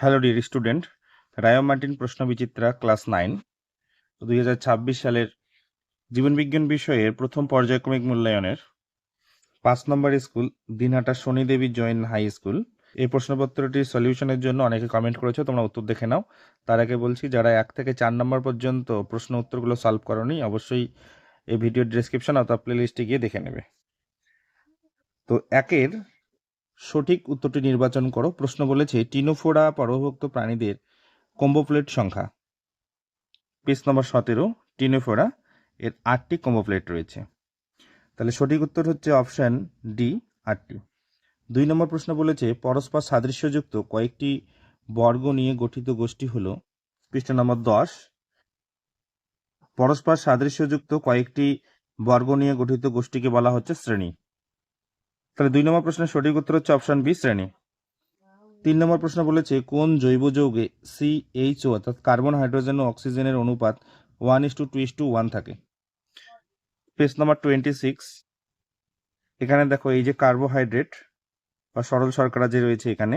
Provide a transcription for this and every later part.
Hello dear student, রায় Martin প্রশ্ন বিচিত্রা class 9 2026 সালের জীবনবিজ্ঞান বিষয়ের প্রথম পর্যায়ক্রমিক মূল্যায়নের 5 নম্বর school Dinhata Shanidevi Jain high school. এই প্রশ্নপত্রটির সলিউশনের জন্য অনেকে কমেন্ট করেছো, তোমরা উত্তর দেখে নাও। তার আগে বলছি, যারা 1 থেকে 4 নম্বর পর্যন্ত প্রশ্ন উত্তরগুলো সলভ করোনি, অবশ্যই এই ভিডিওর ডিসক্রিপশন অথবা প্লেলিস্টে গিয়ে দেখে নেবে। তো একের সঠিক উত্তরটি নির্বাচন করো। প্রশ্ন বলেছে টিনোফোরা পর্বভুক্ত প্রাণীদের কম্বোপ্লেট সংখ্যা। পেজ নম্বর 17, টিনোফোরা এর 8টি কম্বোপ্লেট রয়েছে। তাহলে সঠিক উত্তর হচ্ছে অপশান ডি, 8টি। 2 নম্বর প্রশ্ন বলেছে পরস্পর সাদৃশ্যযুক্ত কয়েকটি বর্গ নিয়ে গঠিত গোষ্ঠী হলো। পৃষ্ঠা নম্বর 10, পরস্পর সাদৃশ্যযুক্ত কয়েকটি বর্গ নিয়ে গঠিত গোষ্ঠীকে বলা হচ্ছে শ্রেণী। তাহলে 2 নম্বর প্রশ্নের সঠিক উত্তর হচ্ছে অপশান বি, শ্রেণী। 3 নম্বর প্রশ্ন বলেছে কোন জৈব যৌগে CHO অর্থাৎ কার্বন, হাইড্রোজেন ও অক্সিজেনের অনুপাত 1:2:1 থাকে। পেজ নম্বর 26, এখানে দেখো এই যে কার্বোহাইড্রেট বা সরল শর্করা যে রয়েছে, এখানে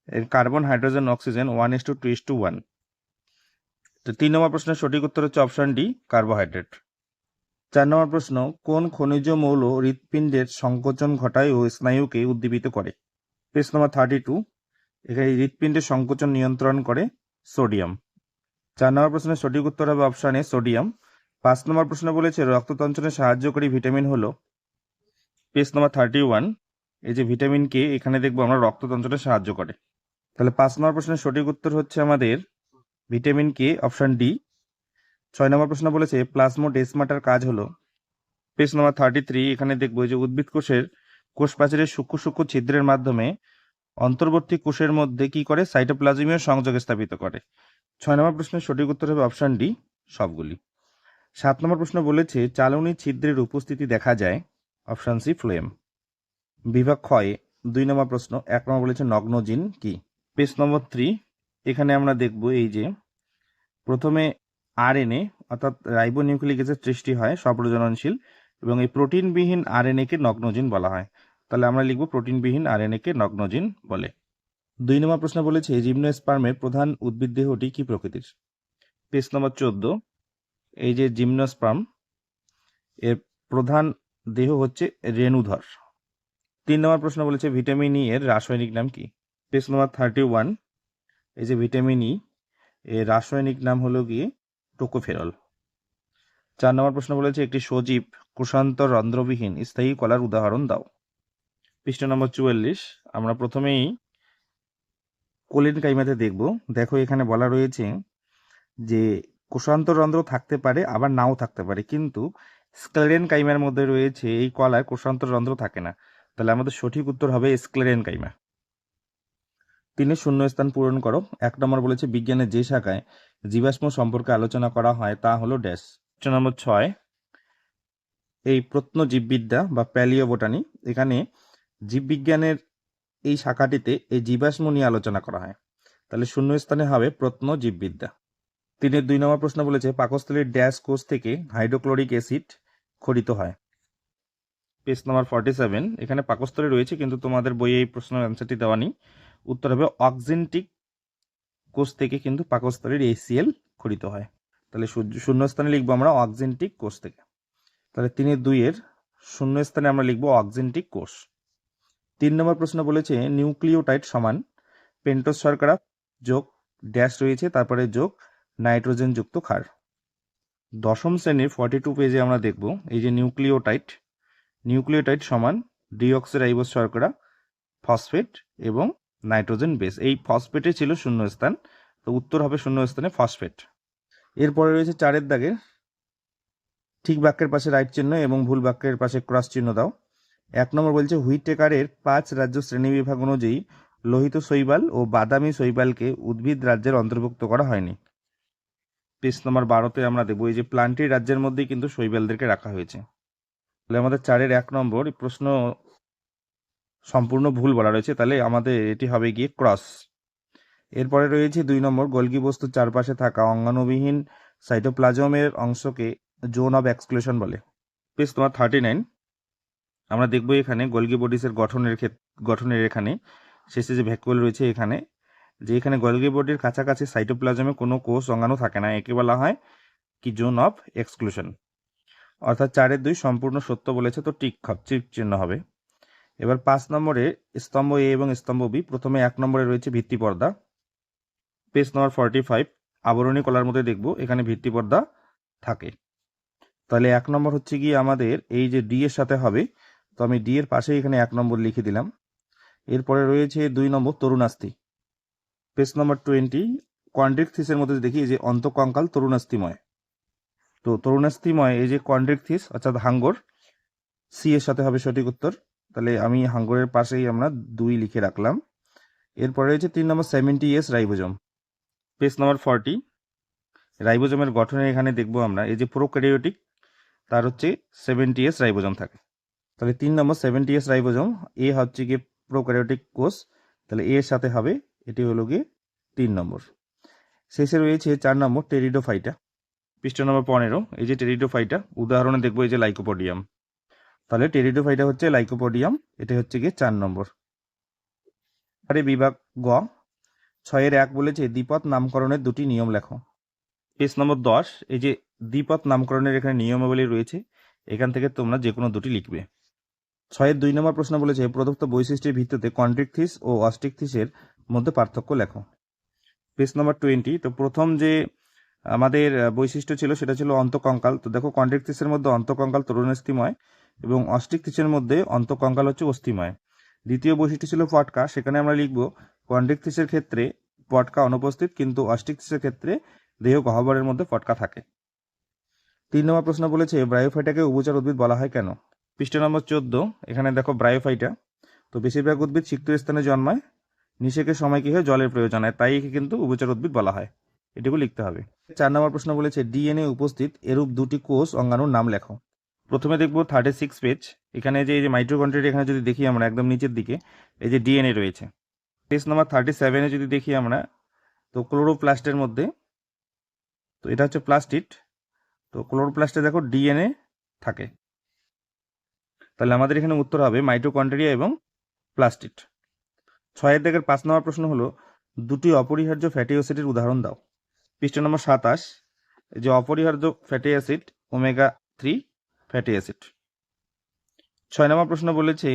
এর কার্বন, হাইড্রোজেন, অক্সিজেন 1:2:1। তো 3 নম্বর প্রশ্নের সঠিক উত্তর হচ্ছে অপশন ডি, কার্বোহাইড্রেট। 4 নম্বর প্রশ্ন কোন খনিজ মৌল হৃৎপিণ্ডের সংকোচন ঘটায় ও স্নায়ুকে উদ্দীপিত করে। পেজ নম্বর 32, এখানে হৃৎপিণ্ডের সংকোচন নিয়ন্ত্রণ করে সোডিয়াম। 4 নম্বর প্রশ্নের সঠিক উত্তর হবে অপশন এ, সোডিয়াম। 5 নম্বর প্রশ্ন বলেছে রক্ততঞ্চনে সাহায্যকারী ভিটামিন হলো। পেজ নম্বর 31, এই যে ভিটামিন কে, এখানে দেখবো আমরা রক্ততঞ্চনে সাহায্য করে। তাহলে 5 নম্বর প্রশ্নের সঠিক উত্তর হচ্ছে আমাদের ভিটামিন কে, অপশন ডি। 6 নম্বর প্রশ্ন বলেছে প্লাজমোডেসমাটার কাজ হলো। পেজ নম্বর 33, এখানে দেখবো যে উদ্ভিদ কোষের কোষ প্রাচীরের সূক্ষ্ম সূক্ষ্ম ছিদ্রের মাধ্যমে অন্তর্বর্তী কোষের মধ্যে কি করে, সাইটোপ্লাজমীয় সংযোগ স্থাপিত করে। 6 নম্বর প্রশ্নের সঠিক উত্তর হবে অপশন ডি, সবগুলি। 7 নম্বর প্রশ্ন বলেছে চালনী ছিদ্রের উপস্থিতি দেখা যায়। Option C, flame. বিভাগ ক্ষয়ে 2 নম্বর প্রশ্ন, 1 নম্বর বলেছে নগ্নজিন কি। পেজ নম্বর 3, এখানে আমরা দেখব এই যে প্রথমে RNA অর্থাৎ রাইবোনিউক্লিক অ্যাসিড সৃষ্টি হয় স্বপ্রজননশীল, এবং এই প্রোটিনবিহীন RNA কে নগ্নজিন বলা হয়। তাহলে আমরা লিখব প্রোটিনবিহীন RNA কে নগ্নজিন বলে। 2 নম্বর প্রশ্ন বলেছে জিমনোস্পার্মের প্রধান উদ্ভিদ দেহটি কি প্রকৃতির। পেজ নম্বর 14, এই যে জিমনোস্পার্ম এর প্রধান দেহ হচ্ছে রেণুধর। 3 নম্বর প্রশ্ন বলেছে ভিটামিন ই এর রাসায়নিক নাম কি। পেজ নম্বর 31, এই যে ভিটামিন ই এর রাসায়নিক নাম হলো গিয়ে টোকোফেরল। 4 নম্বর প্রশ্ন বলেছে একটি সজীব কোষান্তর রন্ধ্রবিহীন স্থায়ী কলার উদাহরণ দাও। পৃষ্ঠা নম্বর 44, আমরা প্রথমেই কোলিন কাইমাতে দেখব। দেখো এখানে বলা রয়েছে যে কোষান্তর রন্ধ্র থাকতে পারে আবার নাও থাকতে পারে, কিন্তু স্ক্লেরেন কাইমার মধ্যে রয়েছে এই কলায় কোষান্তর রন্ধ্র থাকে না। তাহলে আমাদের সঠিক উত্তর হবে স্ক্লেরেন কাইমা। 3 শূন্যস্থান পূরণ করো। 1 নম্বর বলেছে বিজ্ঞানের যে শাখায় জীবাশ্ম সম্পর্কে আলোচনা করা হয় তা হলো ড্যাশ। নম্বর 6, এই প্রত্নজীববিদ্যা বা প্যালিওবোটানি, এখানে জীববিজ্ঞানের এই শাখাটিতে এই জীবাশ্ম নিয়ে আলোচনা করা হয়। তাহলে শূন্যস্থানে হবে প্রত্নজীববিদ্যা। 3 2 নম্বর প্রশ্ন বলেছে পাকস্থলীর ড্যাশ কোষ থেকে হাইড্রোক্লোরিক অ্যাসিড খরিত হয়। পেজ নম্বর 47, এখানে পাকস্থলী রয়েছে কিন্তু তোমাদের বইয়ে এই প্রশ্নের অ্যান্সারটি দেওয়া নেই। উত্তর হবে অক্সিনটিক কোষ থেকে কিন্তু পাকস্থলীর HCl খরিত হয়। তাহলে শূন্যস্থানে লিখবো আমরা অক্সিনটিক কোষ থেকে। তাহলে 3 2 এর শূন্যস্থানে আমরা লিখবো অক্সিনটিক কোষ। 3 নম্বর প্রশ্ন বলেছে নিউক্লিওটাইড সমান পেন্টোজ শর্করা যোগ ড্যাশ রয়েছে, তারপরে যোগ নাইট্রোজেন যুক্ত ক্ষার। 10ম শ্রেণীর 42 পেজে আমরা দেখব এই যে নিউক্লিওটাইড সমান ডিঅক্সিরাইবোজ শর্করা, ফসফেট এবং নাইট্রোজেন বেস। এই ফসফেটে ছিল শূন্যস্থান, তো উত্তর হবে শূন্যস্থানে ফসফেট। এরপরে রয়েছে 4 দাগে ঠিক বাক্যের পাশে রাইট চিহ্ন এবং ভুল বাক্যের পাশে ক্রস চিহ্ন দাও। 1 নম্বর বলছে হুইটেকারের 5 রাজ্য শ্রেণীবিভাগ অনুযায়ী লোহিত শৈবাল ও বাদামি শৈবালকে উদ্ভিদ রাজ্যের অন্তর্ভুক্ত করা হয়নি। পেজ নম্বর 12তে আমরা দেখব এই যে প্লান্টি রাজ্যের মধ্যেই কিন্তু শৈবালদেরকে রাখা হয়েছে। তাহলে আমাদের 4-এর 1 নম্বর প্রশ্ন সম্পূর্ণ ভুল বলা রয়েছে, তাহলে আমাদের এটি হবে গিয়ে ক্রস। এরপরে রয়েছে 2 নম্বর গোলগি বস্তুর চারপাশে থাকা অঙ্গাণুবিহীন সাইটোপ্লাজমের অংশকে জোন অফ এক্সক্লুশন বলে। পেজ তোমার 39, আমরা দেখব এখানে গোলগি বডিসের গঠনের এখানে শেষে যে ভ্যাকুয়াল রয়েছে, এখানে যে এখানে গোলগি বডির কাছাকাছি সাইটোপ্লাজমে কোনো কোষ অঙ্গাণু থাকে না, একে বলা হয় কি জোন অফ এক্সক্লুশন। অর্থাৎ 4-2 সম্পূর্ণ সত্য বলেছে, তো টিক চিহ্ন হবে। এবার 5 নম্বরে স্তম্ভ এ এবং স্তম্ভ বি। প্রথমে 1 নম্বরে রয়েছে ভিত্তি পর্দা। পেজ নম্বর 45, আবরণী কলার মধ্যে দেখব এখানে ভিত্তি পর্দা থাকে। তাহলে 1 নম্বর হচ্ছে গিয়ে আমাদের এই যে ডি এর সাথে হবে, তো আমি ডি এর পাশে এখানে 1 নম্বর লিখে দিলাম। এরপরে রয়েছে 2 নম্বর তরুণাস্থি। পেজ নম্বর 20, কন্ড্রিকথিসের মধ্যে দেখি যে অন্তঃকঙ্কাল তরুণাস্থিময়। তো তরুণাস্থিময় এই যে কন্ড্রিকথিস অর্থাৎ হাঙ্গর, সি এর সাথে হবে সঠিক উত্তর। তাহলে আমি হাঙ্গরের পাশেই আমরা 2 লিখে রাখলাম। এরপরে রয়েছে 3 নম্বর 70S রাইবোজোম। পেজ নম্বর 40, রাইবোজোমের গঠনে এখানে দেখব আমরা এই যে প্রোক্যারিওটিক, তার হচ্ছে 70S রাইবোজোম থাকে। তাহলে 3 নম্বর 70S রাইবোজোম, এ হচ্ছে গিয়ে প্রোক্যারিওটিক কোষ, তাহলে এর সাথে হবে, এটি হলো গিয়ে 3 নম্বর। শেষে রয়েছে 4 নম্বর টেরিডোফাইটা। পৃষ্ঠা নম্বর 15, এই যে টেরিডোফাইটা উদাহরণে দেখবো এই যে লাইকোপোডিয়াম। তাহলে টেরিডোফাইটা হচ্ছে লাইকোপোডিয়াম, এটা হচ্ছে গিয়ে 4 নম্বর। আরে বিভাগ গ, 6-1 বলেছে দ্বিপদ নামকরণের 2টি নিয়ম লেখো। পেজ নম্বর 10, এই যে দ্বিপদ নামকরণের এখানে নিয়মাবলী রয়েছে, এখান থেকে তোমরা যে কোনো 2টি লিখবে। 6-2 নম্বর প্রশ্ন বলেছে প্রদত্ত বৈশিষ্ট্যের ভিত্তিতে কন্ড্রিকথিস ও অস্টিকথিসের মধ্যে পার্থক্য লেখো। পেজ নম্বর 20, তো প্রথম যে আমাদের বৈশিষ্ট্য ছিল সেটা ছিল অন্তঃকঙ্কাল। তো দেখো কন্ড্রিকথিসের মধ্যে অন্তঃকঙ্কাল তরুণাস্থিময় এবং অস্টিকথিসের মধ্যে অন্তঃকঙ্কাল হচ্ছে অস্থিময়। দ্বিতীয় বৈশিষ্ট্য ছিল পটকা, সেখানে আমরা লিখব কন্ড্রিকথিসের ক্ষেত্রে পটকা অনুপস্থিত, কিন্তু অস্টিকথিসের ক্ষেত্রে দেহ গহ্বরের মধ্যে পটকা থাকে। 3 নম্বর প্রশ্ন বলেছে ব্রায়োফাইটাকে উভচর উদ্ভিদ বলা হয় কেন। পৃষ্ঠা নম্বর 14, এখানে দেখো ব্রায়োফাইটা, তো বেশিরভাগ উদ্ভিদ সিক্ত স্থানে জন্মায়, নিষেকের সময় কি হয় জলের প্রয়োজন হয়, তাই একে কিন্তু উভচর উদ্ভিদ বলা হয়, এটুকু লিখতে হবে। 4 নম্বর প্রশ্ন বলেছে ডিএনএ উপস্থিত এরূপ 2টি কোষ অঙ্গাণুর নাম লেখো। প্রথমে দেখব 36 পেজ, এখানে যে এই যে মাইটোকন্ড্রিয়া, এখানে যদি দেখি আমরা একদম নিচের দিকে এই যে ডিএনএ রয়েছে। পেজ নম্বর 37-এ যদি দেখি আমরা, তো ক্লোরোপ্লাস্টের মধ্যে, তো এটা হচ্ছে প্লাস্টিড, তো ক্লোরোপ্লাস্টে দেখো ডিএনএ থাকে। তাহলে আমাদের এখানে উত্তর হবে মাইটোকন্ড্রিয়া এবং প্লাস্টিড। 6-এর দাগের 5 নম্বর প্রশ্ন হলো 2টি অপরিহার্য ফ্যাটি অ্যাসিডের উদাহরণ দাও। পৃষ্ঠা নম্বর 27, যে অপরিহার্য fatty acid omega 3 fatty acid. 6 নম্বর প্রশ্ন বলেছে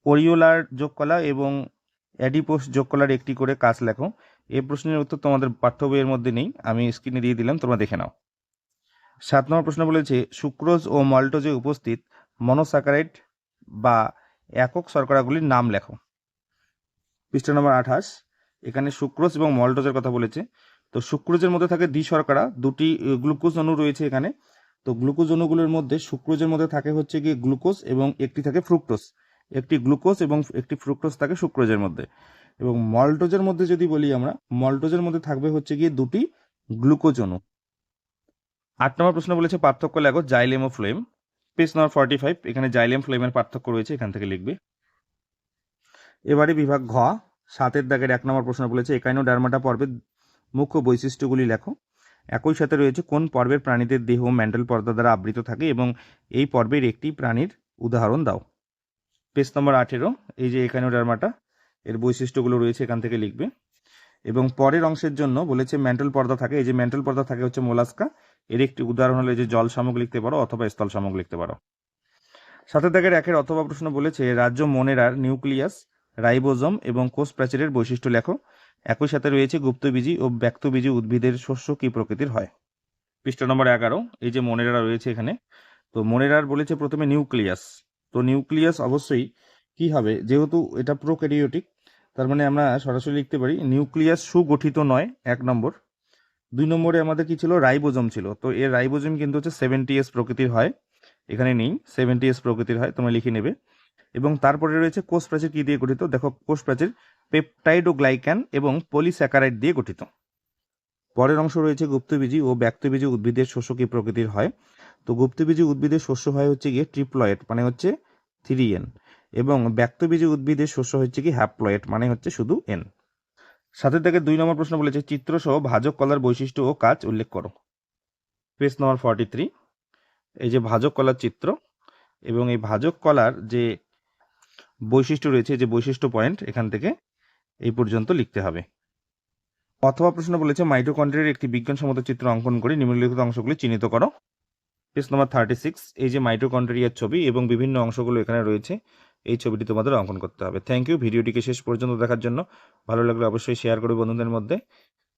ওরিওলার যোগকলা এবং অ্যাডিপোস যোগকলার একটি করে কাজ লেখো। এই প্রশ্নের উত্তর তোমাদের পাঠ্য বইয়ের মধ্যে নেই, আমি স্ক্রিনে দিয়ে দিলাম, তোমরা দেখে নাও। 7 নম্বর প্রশ্ন বলেছে সুক্রোজ ও মল্টোজে উপস্থিত মনোস্যাকারাইড বা একক শর্করাগুলির নাম লেখো। পৃষ্ঠা নম্বর 28, এখানে সুক্রোজ এবং মল্টোজের কথা বলেছে। তো সুক্রোজের মধ্যে থাকে দ্বিশর্করা, 2টি গ্লুকোজ অণু রয়েছে এখানে। তো গ্লুকোজ অণুগুলোর মধ্যে সুক্রোজের মধ্যে থাকে হচ্ছে গিয়ে গ্লুকোজ এবং একটি থাকে ফ্রুক্টোজ, একটি গ্লুকোজ এবং একটি ফ্রুক্টোজ থাকে সুক্রোজের মধ্যে। এবং মল্টোজের মধ্যে যদি বলি আমরা, মল্টোজের মধ্যে থাকবে হচ্ছে গিয়ে 2টি গ্লুকোজ অণু। 8 নম্বর প্রশ্ন বলেছে পার্থক্য লেখো জাইলেম ও ফ্লোয়েম। পেজ নম্বর 45, এখানে জাইলেম ফ্লোয়েমের পার্থক্য রয়েছে, এখান থেকে লিখবে। এবারে বিভাগ ঘ, 7-এর দাগের 1 নম্বর প্রশ্ন বলেছে একাইনোডার্মাটা পর্বের মুখ্য বৈশিষ্ট্যগুলি লেখো। একই সাথে রয়েছে কোন পর্বের প্রাণীদের দেহ ম্যান্টল পর্দা দ্বারা আবৃত থাকে এবং এই পর্বের একটি প্রাণীর উদাহরণ দাও। পেজ নম্বর 18, এই যে একাইনোডার্মাটা, এর বৈশিষ্ট্যগুলো রয়েছে, এখান থেকে লিখবে। এবং পরের অংশের জন্য বলেছে ম্যান্টল পর্দা থাকে, এই যে ম্যান্টল পর্দা থাকে হচ্ছে মোলাস্কা, এর একটি উদাহরণ হলো যে জল শামুক লিখতে পারো অথবা স্থল শামুক লিখতে পারো। 7-এর দাগের 1-এর অথবা প্রশ্ন বলেছে রাজ্য মোনেরার নিউক্লিয়াস, রাইবোজোম এবং কোষ প্রাচীরের বৈশিষ্ট্য লেখো। একই সাথে রয়েছে গুপ্তবীজী ও ব্যক্তবীজী উদ্ভিদের শস্য কি প্রকৃতির হয়। পৃষ্ঠা নম্বর 11, এই যে মোনেরা রয়েছে এখানে, তো মোনেরার বলেছে প্রথমে নিউক্লিয়াস। তো নিউক্লিয়াস অবশ্যই কি হবে, যেহেতু এটা প্রোক্যারিওটিক, তার মানে আমরা সরাসরি লিখতে পারি নিউক্লিয়াস সুগঠিত নয়, 1 নম্বর। 2 নম্বরে আমাদের কি ছিল, রাইবোজোম ছিল, তো এর রাইবোজোম কিন্তু হচ্ছে 70S প্রকৃতির হয়, এখানে নেই, 70S প্রকৃতির হয়, তোমরা লিখে নেবে। এবং তারপরে রয়েছে কোষ প্রাচীর কি দিয়ে গঠিত, দেখো কোষ প্রাচীর পেপটাইড ও গ্লাইক্যান এবং পলিস্যাকারাইড দিয়ে গঠিত। পরের অংশ রয়েছে গুপ্তবীজী ও ব্যক্তবীজী উদ্ভিদের শস্য কি প্রকৃতির হয়। তো গুপ্তবীজী উদ্ভিদের শস্য হয় হচ্ছে গিয়ে ট্রিপ্লয়েড, মানে হচ্ছে 3N, এবং ব্যক্তবীজী উদ্ভিদের শস্য হচ্ছে কি হ্যাপ্লয়েড, মানে হচ্ছে শুধু N। 7-এর দাগের 2 নম্বর প্রশ্ন বলেছে চিত্রসহ ভাজক কলার বৈশিষ্ট্য ও কাজ উল্লেখ করো। পেজ নম্বর 43, এই যে ভাজক কলার চিত্র এবং এই ভাজক কলার যে বৈশিষ্ট্য রয়েছে, যে বৈশিষ্ট্য পয়েন্ট, এখান থেকে এই পর্যন্ত লিখতে হবে। অথবা প্রশ্ন বলেছে মাইটোকন্ড্রিয়ার একটি বিজ্ঞানসম্মত চিত্র অঙ্কন করে নিম্নলিখিত অংশগুলি চিহ্নিত করো। পেজ নাম্বার 36, এই যে মাইটোকন্ড্রিয়ার ছবি এবং বিভিন্ন অংশগুলো এখানে রয়েছে, এই ছবিটি তোমাদের অঙ্কন করতে হবে। থ্যাংক ইউ ভিডিওটিকে শেষ পর্যন্ত দেখার জন্য। ভালো লাগলে অবশ্যই শেয়ার করবে বন্ধুদের মধ্যে।